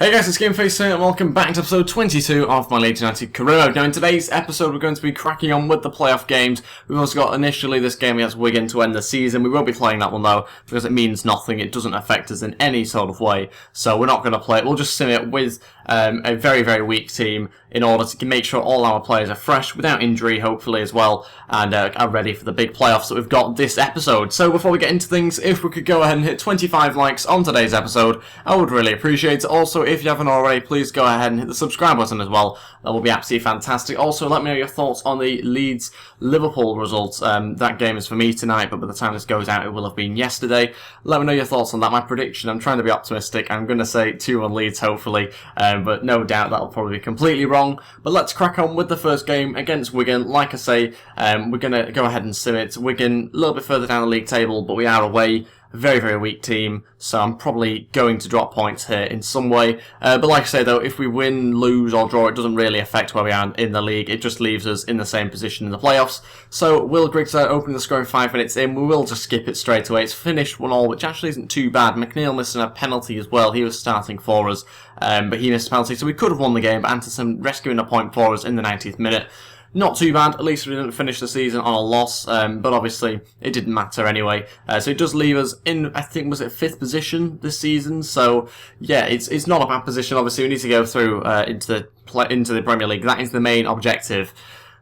Hey guys, it's GameFace here and welcome back to episode 22 of my Leeds United career mode. Now in today's episode we're going to be cracking on with the playoff games. We've also got initially this game against Wigan to end the season. We won't be playing that one though because it means nothing. It doesn't affect us in any sort of way. So we're not going to play it. We'll just sim it with a very, very weak team in order to make sure all our players are fresh without injury hopefully as well and are ready for the big playoffs that we've got this episode. So before we get into things, if we could go ahead and hit 25 likes on today's episode, I would really appreciate it. Also, if you haven't already, please go ahead and hit the subscribe button as well. That will be absolutely fantastic. Also, let me know your thoughts on the Leeds-Liverpool results. That game is for me tonight, but by the time this goes out, it will have been yesterday. Let me know your thoughts on that. My prediction, I'm trying to be optimistic. I'm going to say 2-1 Leeds, hopefully, but no doubt that'll probably be completely wrong. But let's crack on with the first game against Wigan. Like I say, we're going to go ahead and sim it. Wigan, a little bit further down the league table, but we are away. Very, very weak team, so I'm probably going to drop points here in some way. But like I say though, if we win, lose or draw, it doesn't really affect where we are in the league. It just leaves us in the same position in the playoffs. So Will Griggs opening the scoring 5 minutes in. We will just skip it straight away. It's finished 1-1, which actually isn't too bad. McNeil missing a penalty as well. He was starting for us, but he missed a penalty, so we could have won the game. But Anderson rescuing a point for us in the 90th minute. Not too bad, at least we didn't finish the season on a loss, but obviously it didn't matter anyway. So it does leave us in, I think, was it 5th position this season? So yeah, it's not a bad position. Obviously we need to go through into the Premier League. That is the main objective.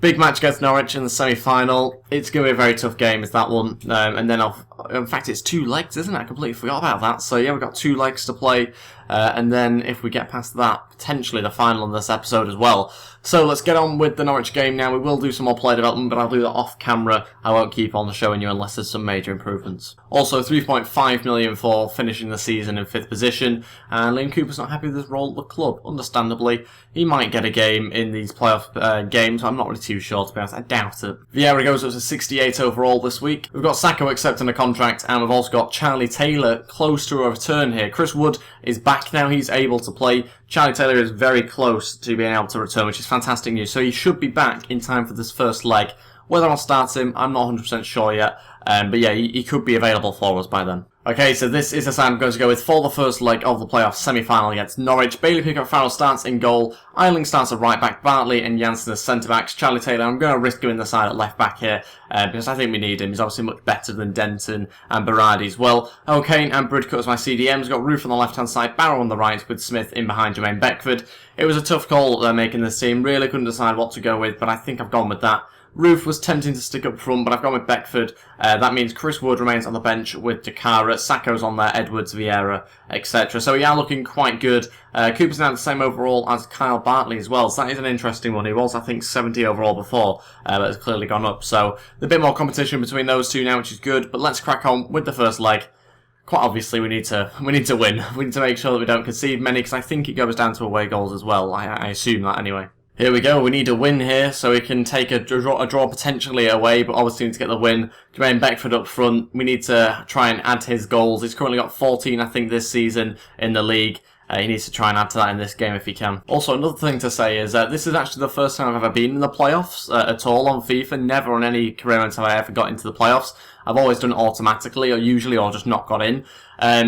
Big match against Norwich in the semi-final. It's going to be a very tough game, is that one. And then, in fact, it's 2 legs, isn't it? I completely forgot about that. So yeah, we've got 2 legs to play. And then if we get past that, potentially the final in this episode as well. So let's get on with the Norwich game now. We will do some more player development, but I'll do that off camera. I won't keep on showing you unless there's some major improvements. Also, 3.5 million for finishing the season in 5th position. And Liam Cooper's not happy with his role at the club, understandably. He might get a game in these playoff games. I'm not really too sure, to be honest. I doubt it. Vieira goes up to 68 overall this week. We've got Sacco accepting a contract, and we've also got Charlie Taylor close to a return here. Chris Wood is back now. He's able to play. Charlie Taylor is very close to being able to return, which is fantastic news. So he should be back in time for this first leg. Whether I'll start him, I'm not 100% sure yet. But yeah, he could be available for us by then. Okay, so this is the side I'm going to go with for the first leg of the playoff semi-final against Norwich. Bailey Pickett-Farrell starts in goal. Eiling starts at right back. Bartley and Janssen as centre-backs. Charlie Taylor, I'm going to risk him in the side at left back here because I think we need him. He's obviously much better than Denton and Berardi as well. O'Kane and Bridcut as my CDMs. Got Roof on the left-hand side, Barrow on the right with Smith in behind Jermaine Beckford. It was a tough call making this team. Really couldn't decide what to go with, but I think I've gone with that. Roof was tempting to stick up front, but I've gone with Beckford. That means Chris Wood remains on the bench with Dakara, Sacco's on there, Edwards, Vieira, etc. So we are looking quite good. Cooper's now the same overall as Kyle Bartley as well, so that is an interesting one. He was, I think, 70 overall before, but has clearly gone up. So a bit more competition between those two now, which is good. But let's crack on with the first leg. Quite obviously, we need to win. We need to make sure that we don't concede many, because I think it goes down to away goals as well. I assume that anyway. Here we go, we need a win here, so we can take a draw potentially away, but obviously we need to get the win. Jermaine Beckford up front, we need to try and add his goals. He's currently got 14, I think, this season in the league. He needs to try and add to that in this game if he can. Also, another thing to say is this is actually the first time I've ever been in the playoffs at all on FIFA. Never on any career mode have I ever got into the playoffs. I've always done it automatically, or just not got in.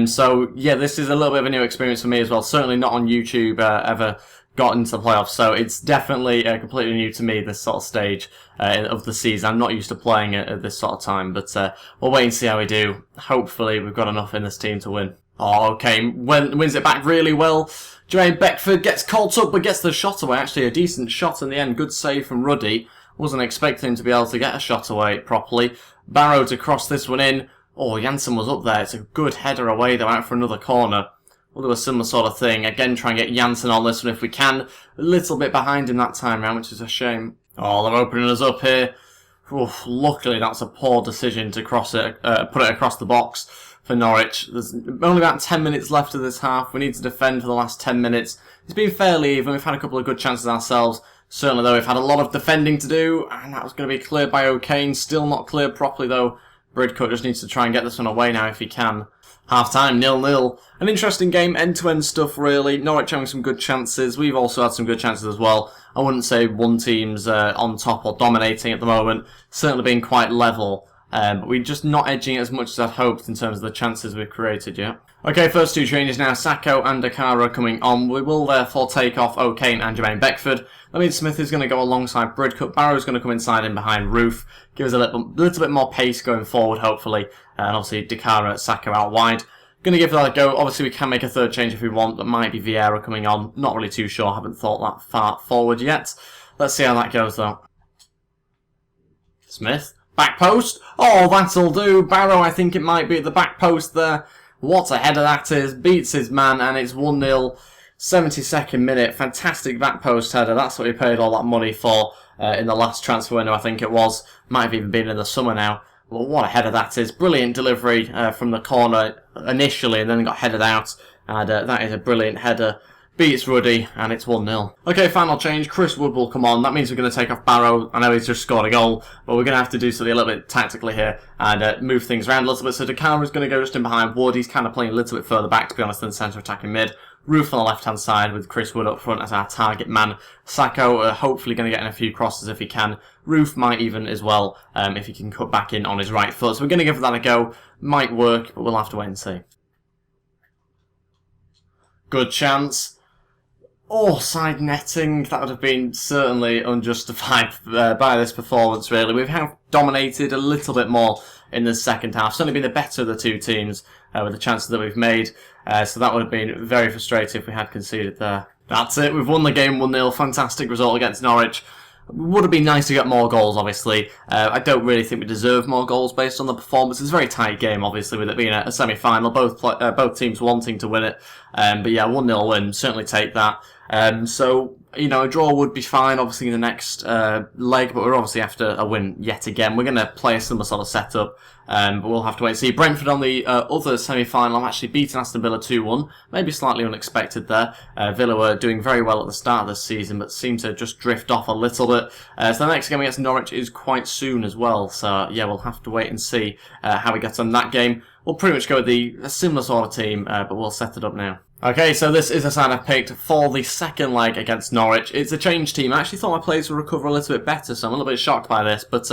So, yeah, this is a little bit of a new experience for me as well. Certainly not on YouTube ever got into the playoffs, so it's definitely completely new to me, this sort of stage of the season. I'm not used to playing it at this sort of time, but we'll wait and see how we do. Hopefully we've got enough in this team to win. Oh, okay, wins it back really well. Jermaine Beckford gets caught up but gets the shot away. Actually a decent shot in the end, good save from Ruddy. Wasn't expecting him to be able to get a shot away properly. Barrow to cross this one in. Oh, Janssen was up there. It's a good header away though, out for another corner. We'll do a similar sort of thing. Again, try and get Janssen on this one if we can. A little bit behind him that time round, which is a shame. Oh, they're opening us up here. Oof, luckily, that's a poor decision to cross it, put it across the box for Norwich. There's only about 10 minutes left of this half. We need to defend for the last 10 minutes. It's been fairly even. We've had a couple of good chances ourselves. Certainly, though, we've had a lot of defending to do, and that was going to be cleared by O'Kane. Still not cleared properly, though. Bridcut just needs to try and get this one away now if he can. Half-time, 0-0. An interesting game, end-to-end stuff really. Norwich having some good chances. We've also had some good chances as well. I wouldn't say one team's on top or dominating at the moment. Certainly being quite level. But we're just not edging it as much as I'd hoped in terms of the chances we've created yet. Okay, first two changes now. Sacco and Dakara coming on. We will therefore take off O'Kane and Jermaine Beckford. That means Smith is going to go alongside Bridcut. Barrow's going to come inside and behind Roof. Give us a little bit more pace going forward, hopefully. And obviously Dakara, Sacco out wide. Going to give that a go. Obviously we can make a third change if we want. That might be Vieira coming on. Not really too sure. Haven't thought that far forward yet. Let's see how that goes though. Smith. Back post. Oh, that'll do. Barrow, I think it might be at the back post there. What a header that is. Beats his man and it's 1-0. 72nd minute. Fantastic back post header. That's what we paid all that money for in the last transfer window, I think it was. Might have even been in the summer now. Well, what a header that is. Brilliant delivery from the corner initially and then got headed out. And that is a brilliant header. Beats Ruddy and it's 1-0. Okay, final change. Chris Wood will come on. That means we're going to take off Barrow. I know he's just scored a goal, but we're going to have to do something a little bit tactically here and move things around a little bit. So Dakara is going to go just in behind Wood. He's kind of playing a little bit further back, to be honest, than centre attacking mid. Roof on the left-hand side with Chris Wood up front as our target man. Sacco hopefully going to get in a few crosses if he can. Roof might even as well if he can cut back in on his right foot. So we're going to give that a go. Might work, but we'll have to wait and see. Good chance. Oh, side netting. That would have been certainly unjustified by this performance, really. We have dominated a little bit more in the second half. Certainly been the better of the two teams with the chances that we've made. So that would have been very frustrating if we had conceded there. That's it. We've won the game 1-0. Fantastic result against Norwich. Would have been nice to get more goals, obviously. I don't really think we deserve more goals based on the performance. It's a very tight game, obviously, with it being a semi-final. Both teams wanting to win it. But yeah, 1-0 win. Certainly take that. So, you know, a draw would be fine, obviously, in the next leg, but we're obviously after a win yet again. We're going to play a similar sort of setup, but we'll have to wait and see. Brentford on the other semi-final, I'm actually beating Aston Villa 2-1. Maybe slightly unexpected there. Villa were doing very well at the start of this season, but seemed to just drift off a little bit. So the next game against Norwich is quite soon as well. So, yeah, we'll have to wait and see how we get on that game. We'll pretty much go with a similar sort of team, but we'll set it up now. Okay, so this is a side I've picked for the second leg against Norwich. It's a change team. I actually thought my players would recover a little bit better, so I'm a little bit shocked by this. But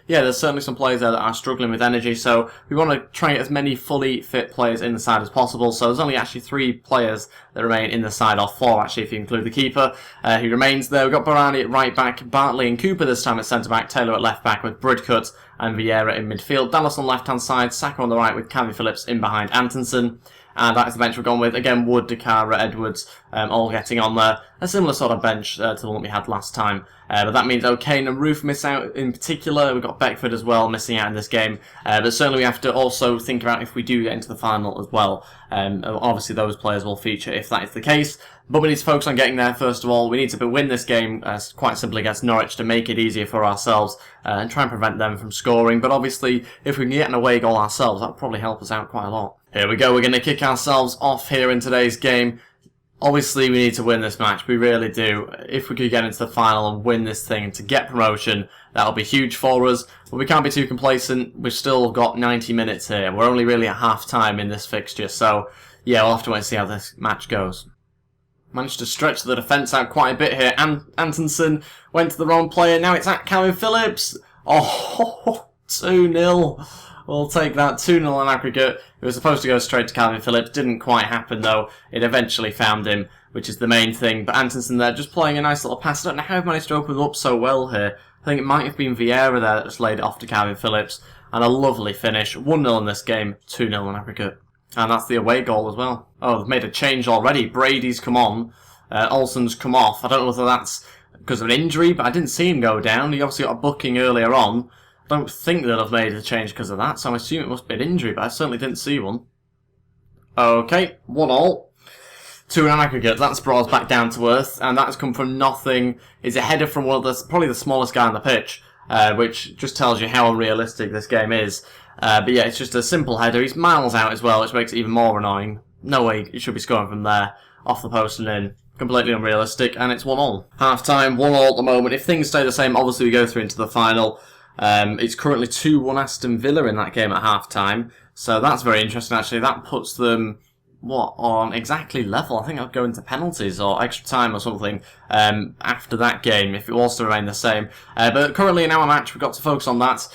yeah, there's certainly some players there that are struggling with energy, so we want to try and get as many fully fit players in the side as possible. So there's only actually 3 players that remain in the side, or 4 actually if you include the keeper, who remains there. We've got Barani at right back, Bartley and Cooper this time at centre back, Taylor at left back with Bridcut and Vieira in midfield. Dallas on the left hand side, Saka on the right with Calvin Phillips in behind Antonsen. And that's the bench we're going with. Again, Wood, Dakara, Edwards, all getting on there. A similar sort of bench to the one we had last time. But that means O'Kane and Roof miss out in particular. We've got Beckford as well missing out in this game. But certainly we have to also think about if we do get into the final as well. Obviously those players will feature if that is the case. But we need to focus on getting there first of all. We need to win this game quite simply against Norwich to make it easier for ourselves and try and prevent them from scoring. But obviously if we can get an away goal ourselves, that would probably help us out quite a lot. Here we go, we're going to kick ourselves off here in today's game. Obviously we need to win this match, we really do. If we could get into the final and win this thing to get promotion, that'll be huge for us. But we can't be too complacent, we've still got 90 minutes here. We're only really at half time in this fixture, so yeah, we'll have to wait and see how this match goes. Managed to stretch the defence out quite a bit here. Antonsen went to the wrong player, now it's at Calvin Phillips. Oh, 2-0. We'll take that 2-0 on aggregate. It was supposed to go straight to Calvin Phillips. Didn't quite happen though. It eventually found him, which is the main thing. But Antonsen there just playing a nice little pass. I don't know how he managed to open up so well here. I think it might have been Vieira there that just laid it off to Calvin Phillips. And a lovely finish. 1-0 in this game, 2-0 on aggregate. And that's the away goal as well. Oh, they've made a change already. Brady's come on. Olsen's come off. I don't know whether that's because of an injury, but I didn't see him go down. He obviously got a booking earlier on. I don't think that I've made a change because of that, so I assume it must be an injury, but I certainly didn't see one. Okay, 1-1. 2 on aggregate, that's brought us back down to earth, and that has come from nothing. It's a header from one of the, probably the smallest guy on the pitch, which just tells you how unrealistic this game is. But yeah, it's just a simple header. He's miles out as well, which makes it even more annoying. No way he should be scoring from there, off the post and in. Completely unrealistic, and it's 1-1. Half time, 1-1 at the moment. If things stay the same, obviously we go through into the final. It's currently 2-1 Aston Villa in that game at half-time, so that's very interesting actually. That puts them, on exactly level. I think I'll go into penalties or extra time or something after that game if it was to remain the same. But currently in our match we've got to focus on that.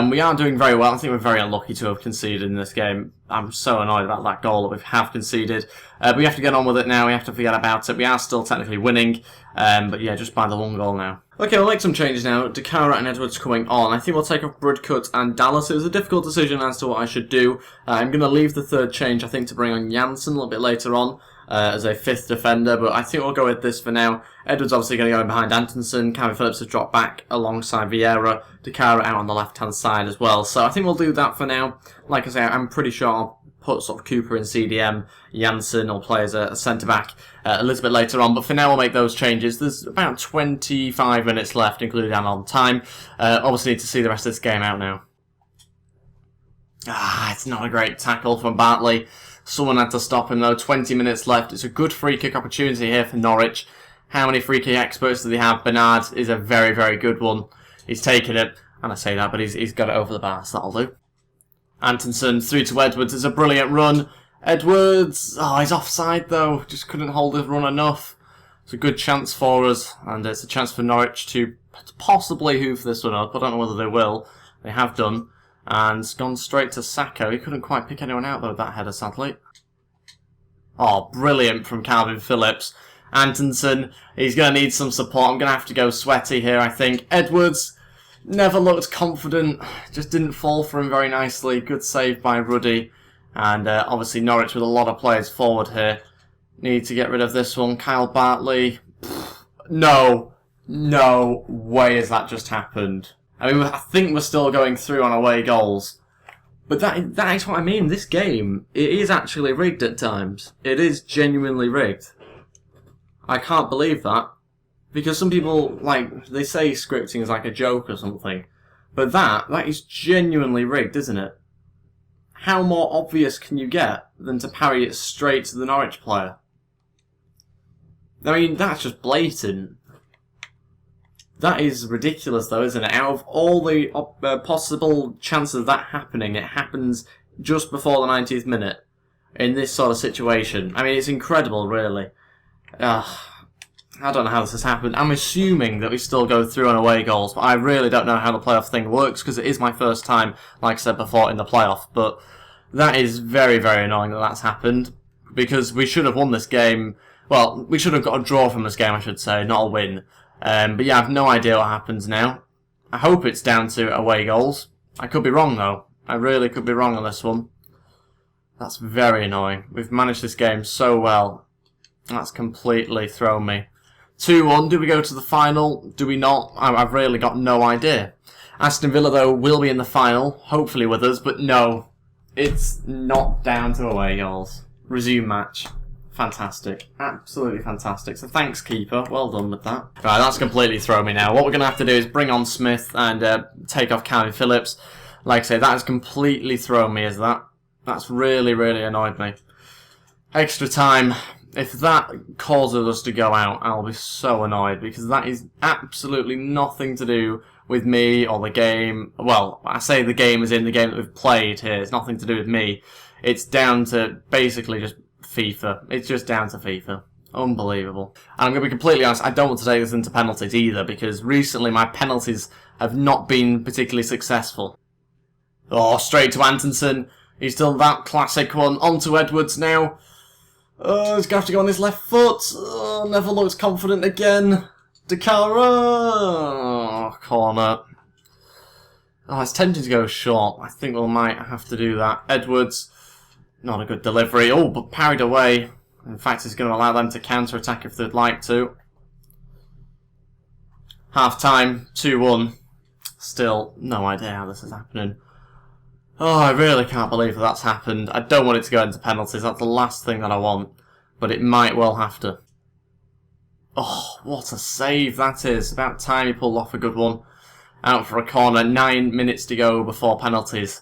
We are doing very well. I think we're very unlucky to have conceded in this game. I'm so annoyed about that goal that we have conceded. But we have to get on with it now. We have to forget about it. We are still technically winning. But yeah, just by the one goal now. Okay, we'll make some changes now. Dakara and Edwards coming on. I think we'll take off Broodcut and Dallas. It was a difficult decision as to what I should do. I'm going to leave the third change, I think, to bring on Janssen a little bit later on as a fifth defender. But I think we'll go with this for now. Edwards obviously going to go in behind Antonsen. Calvin Phillips has dropped back alongside Vieira. Dakara out on the left-hand side as well. So I think we'll do that for now. Like I say, I'm pretty sure I'll put sort of Cooper in CDM, Janssen will play as a centre-back a little bit later on, but for now we'll make those changes. There's about 25 minutes left, including on time. Obviously need to see the rest of this game out now. It's not a great tackle from Bartley. Someone had to stop him though. 20 minutes left. It's a good free kick opportunity here for Norwich. How many free kick experts do they have? Bernard is a very, very good one. He's taken it, and I say that, but he's got it over the bar, so that'll do. Antonsen through to Edwards. It's a brilliant run. Edwards, he's offside though. Just couldn't hold his run enough. It's a good chance for us, and it's a chance for Norwich to possibly hoof this one up. I don't know whether they will. They have done. And it's gone straight to Sacco. He couldn't quite pick anyone out though with that header, sadly. Oh, brilliant from Calvin Phillips. Antonsen, he's going to need some support. I'm going to have to go sweaty here, I think. Edwards never looked confident. Just didn't fall for him very nicely. Good save by Ruddy. And obviously Norwich with a lot of players forward here. Need to get rid of this one. Kyle Bartley. No way has that just happened. I mean, I think we're still going through on away goals. But that is what I mean. This game, it is actually rigged at times. It is genuinely rigged. I can't believe that. Because some people, they say scripting is like a joke or something. But that is genuinely rigged, isn't it? How more obvious can you get than to parry it straight to the Norwich player? I mean, that's just blatant. That is ridiculous though, isn't it? Out of all the possible chances of that happening, it happens just before the 90th minute in this sort of situation. I mean, it's incredible, really. I don't know how this has happened. I'm assuming that we still go through on away goals, but I really don't know how the playoff thing works because it is my first time, like I said before, in the playoff. But that is very, very annoying that that's happened because we should have won this game. Well, we should have got a draw from this game, I should say, not a win. But yeah, I have no idea what happens now. I hope it's down to away goals. I could be wrong, though. I really could be wrong on this one. That's very annoying. We've managed this game so well. That's completely thrown me. 2-1, do we go to the final? Do we not? I've really got no idea. Aston Villa, though, will be in the final, hopefully with us, but no. It's not down to away goals. Resume match. Fantastic. Absolutely fantastic. So thanks, keeper. Well done with that. Right, that's completely thrown me now. What we're going to have to do is bring on Smith and take off Calvin Phillips. Like I say, that has completely thrown me as that. That's really, really annoyed me. Extra time. If that causes us to go out, I'll be so annoyed because that is absolutely nothing to do with me or the game. Well, I say the game is in the game that we've played here. It's nothing to do with me. It's down to basically just FIFA. It's just down to FIFA. Unbelievable. And I'm going to be completely honest, I don't want to take this into penalties either because recently my penalties have not been particularly successful. Oh, straight to Antonsen. He's done that classic one. On to Edwards now. He's going to have to go on his left foot. Never looks confident again. Dakara. Oh, corner. Oh, it's tempting to go short. I think we might have to do that. Edwards. Not a good delivery. Oh, but parried away. In fact, it's going to allow them to counter-attack if they'd like to. Half-time. 2-1. Still, no idea how this is happening. Oh, I really can't believe that's happened. I don't want it to go into penalties. That's the last thing that I want. But it might well have to. Oh, what a save that is. About time he pulled off a good one. Out for a corner. 9 minutes to go before penalties.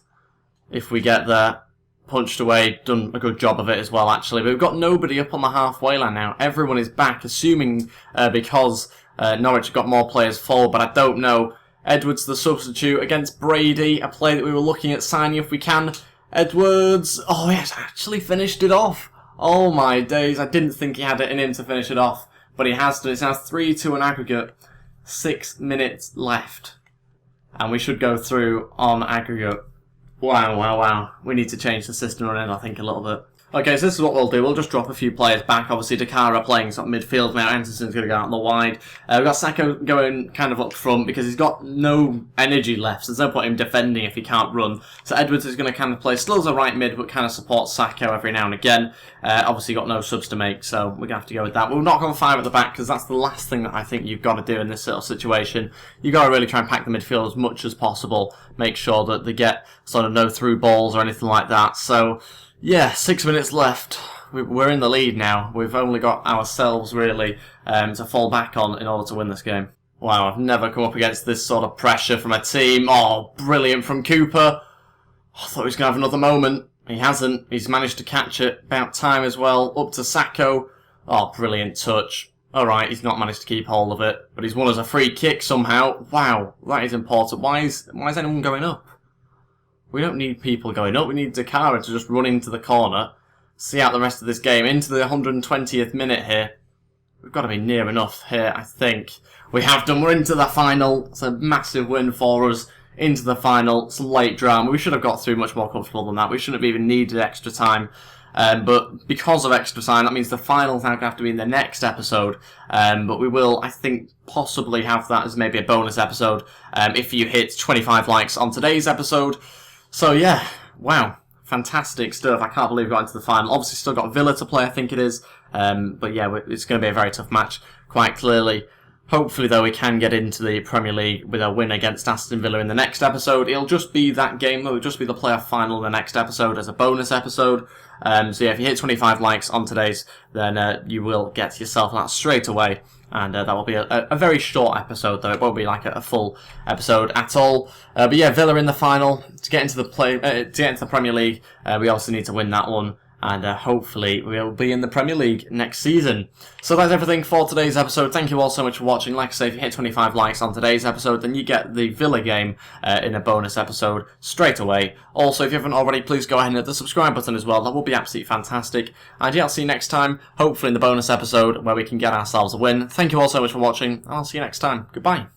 If we get there. Punched away. Done a good job of it as well, actually. But we've got nobody up on the halfway line now. Everyone is back, assuming because Norwich have got more players forward. But I don't know. Edwards the substitute against Brady, a play that we were looking at signing if we can. Edwards, oh, he has actually finished it off. Oh my days, I didn't think he had it in him to finish it off, but he has done. It's now 3-2 in aggregate, 6 minutes left, and we should go through on aggregate. Wow, wow, wow. We need to change the system around, I think, a little bit. Okay, so this is what we'll do. We'll just drop a few players back. Obviously, Dakara playing sort of midfield now. Anderson's going to go out on the wide. We've got Sacco going kind of up front because he's got no energy left. So there's no point in him defending if he can't run. So Edwards is going to kind of play still as a right mid, but kind of support Sacco every now and again. Obviously, got no subs to make, so we're going to have to go with that. We'll not go 5 at the back because that's the last thing that I think you've got to do in this sort of situation. You've got to really try and pack the midfield as much as possible. Make sure that they get sort of no through balls or anything like that. So yeah, 6 minutes left. We're in the lead now. We've only got ourselves, really, to fall back on in order to win this game. Wow, I've never come up against this sort of pressure from a team. Oh, brilliant from Cooper. I thought he was going to have another moment. He hasn't. He's managed to catch it. About time as well. Up to Sacco. Oh, brilliant touch. Alright, he's not managed to keep hold of it, but he's won us a free kick somehow. Wow, that is important. Why is anyone going up? We don't need people going up. We need Dakara to just run into the corner, see out the rest of this game, into the 120th minute here. We've got to be near enough here, I think. We have done. We're into the final. It's a massive win for us. Into the final. Some late drama. We should have got through much more comfortable than that. We shouldn't have even needed extra time. But because of extra time, that means the finals now have to be in the next episode. But we will, I think, possibly have that as maybe a bonus episode if you hit 25 likes on today's episode. So yeah, wow, fantastic stuff. I can't believe we got into the final. Obviously still got Villa to play, I think it is. But yeah, it's going to be a very tough match, quite clearly. Hopefully, though, we can get into the Premier League with a win against Aston Villa in the next episode. It'll just be that game, though. It'll just be the playoff final in the next episode as a bonus episode. So yeah, if you hit 25 likes on today's, then you will get yourself that straight away. And that will be a very short episode, though. It won't be like a full episode at all. But yeah, Villa in the final. To get into the Premier League, we also need to win that one. And hopefully we'll be in the Premier League next season. So that's everything for today's episode. Thank you all so much for watching. Like I say, if you hit 25 likes on today's episode, then you get the Villa game in a bonus episode straight away. Also, if you haven't already, please go ahead and hit the subscribe button as well. That will be absolutely fantastic. And yeah, I'll see you next time, hopefully in the bonus episode where we can get ourselves a win. Thank you all so much for watching, and I'll see you next time. Goodbye.